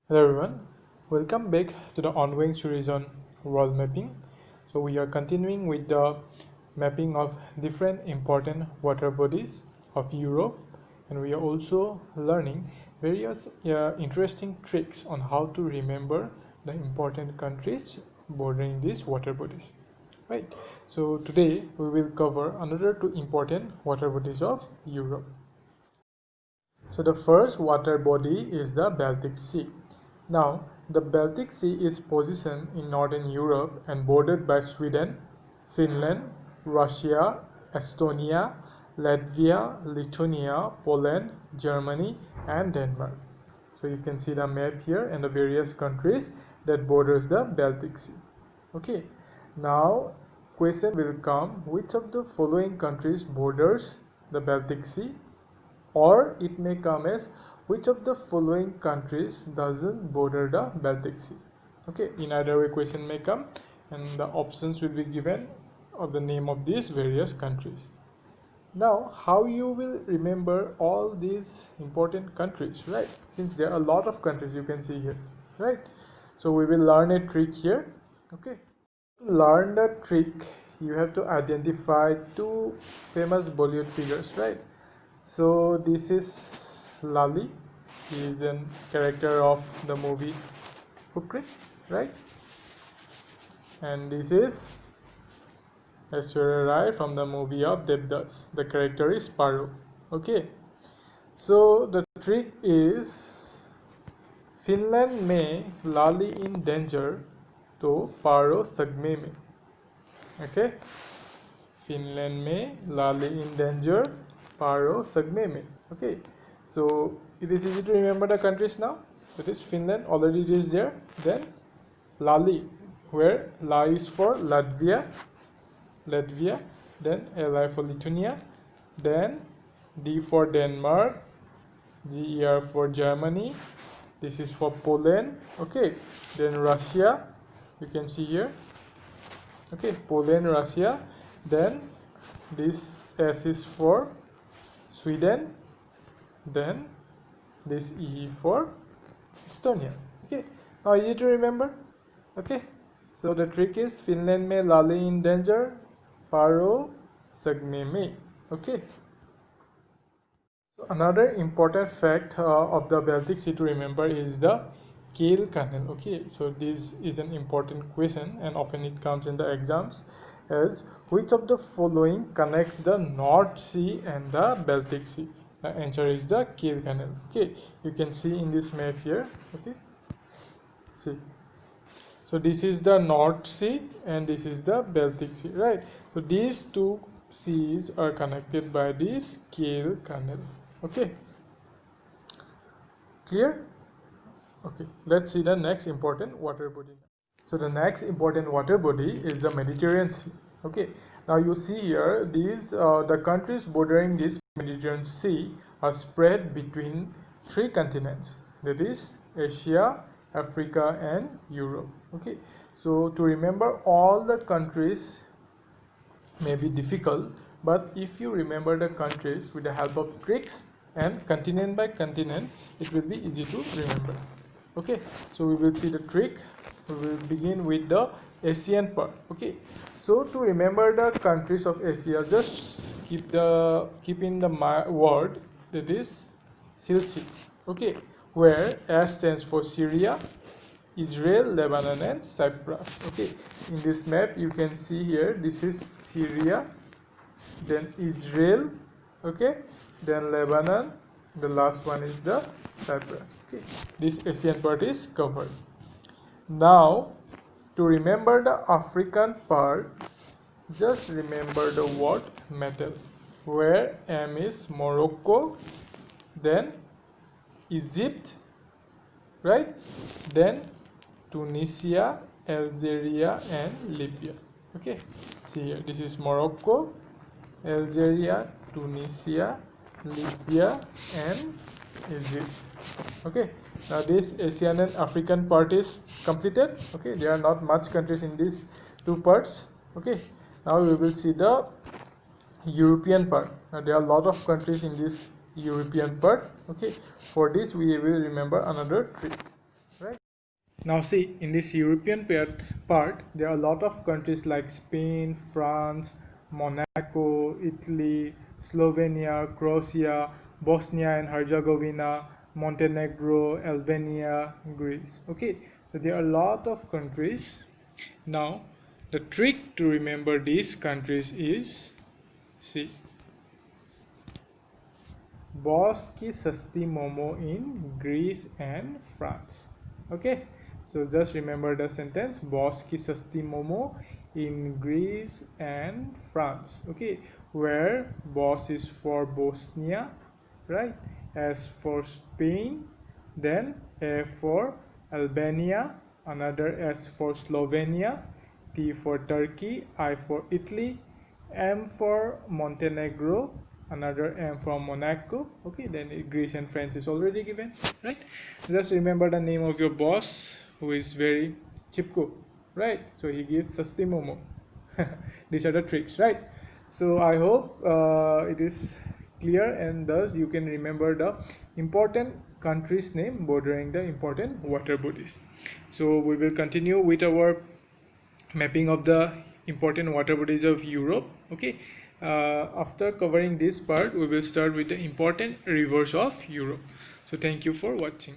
Hello everyone, welcome back to the ongoing series on world mapping. So we are continuing with the mapping of different important water bodies of Europe, and we are also learning various interesting tricks on how to remember the important countries bordering these water bodies. Right. So today we will cover another two important water bodies of Europe. So the first water body is the Baltic Sea. Now, the Baltic Sea is positioned in northern Europe and bordered by Sweden, Finland, Russia, Estonia, Latvia, Lithuania, Poland, Germany, and Denmark. So you can see the map here and the various countries that borders the Baltic Sea. Okay, now question will come, which of the following countries borders the Baltic Sea? Or it may come as, which of the following countries doesn't border the Baltic Sea? Okay, in either way question may come, and the options will be given of the name of these various countries. Now, how you will remember all these important countries, right? Since there are a lot of countries you can see here, right? So we will learn a trick here. Okay, to learn the trick, you have to identify two famous Bollywood figures, right? So this is Lali. He is a character of the movie Fukri, right? And this is Aishwarya Rai from the movie of Devdas. The character is Paru. Okay. So the trick is Finland में Lali in danger तो Paro sagme में. Okay. Finland में Lali in danger Paro sagme में. Okay. So it is easy to remember the countries now. That is Finland, already it is there. Then Lali, where La is for Latvia, then Li for Lithuania, then D for Denmark, Ger for Germany, this is for Poland, okay, then Russia, you can see here, okay, Poland, Russia, then this S is for Sweden, then this E for Estonia. Okay, now easy to remember. Okay, so the trick is Finland में Lali in danger, Paro sagme में. Okay. So another important fact of the Baltic Sea to remember is the Kiel Canal. Okay, so this is an important question and often it comes in the exams as which of the following connects the North Sea and the Baltic Sea? The answer is the Kiel Canal. Okay, you can see in this map here. Okay, see. So this is the North Sea and this is the Baltic Sea, right? So these two seas are connected by this Kiel Canal. Okay, clear? Okay, let's see the next important water body. So the next important water body is the Mediterranean Sea. Okay, now you see here these the countries bordering this Mediterranean Sea are spread between three continents, that is Asia, Africa and Europe. Okay, so to remember all the countries may be difficult, but if you remember the countries with the help of tricks and continent by continent, it will be easy to remember. Okay, so we will see the trick. We will begin with the Asian part. Okay, so to remember the countries of Asia, just keep in the word that is Silsi. Okay, where S stands for Syria, Israel, Lebanon and Cyprus. Okay, in this map you can see here this is Syria, then Israel, okay, then Lebanon, the last one is the Cyprus. Okay, this Asian part is covered. Now to remember the African part, just remember the word metal, where M is Morocco, then Egypt, right, then Tunisia, Algeria and Libya. Okay, see here, this is Morocco, Algeria, Tunisia, Libya and Egypt. Okay, now this Asian and African part is completed. Okay, there are not much countries in these two parts. Okay, now we will see the European part. Now there are a lot of countries in this European part. Okay, for this we will remember another trick, right? Now see, in this European part, there are a lot of countries like Spain, France, Monaco, Italy, Slovenia, Croatia, Bosnia and Herzegovina, Montenegro, Albania, Greece. Okay, so there are a lot of countries. Now, the trick to remember these countries is, see, Boss ki sasti momo in Greece and France. Okay, so just remember the sentence, Boss ki sasti momo in Greece and France. Okay, where boss is for Bosnia, right? S for Spain, then A for Albania, another S for Slovenia, T for Turkey, I for Italy, M for Montenegro, another M for Monaco. Okay, then Greece and France is already given, right? Just remember the name of your boss, who is very chipko, right? So he gives sasti momo. These are the tricks, right? So I hope it is clear, and thus you can remember the important country's name bordering the important water bodies. So we will continue with our mapping of the important water bodies of Europe. Okay, after covering this part, we will start with the important rivers of Europe. So thank you for watching.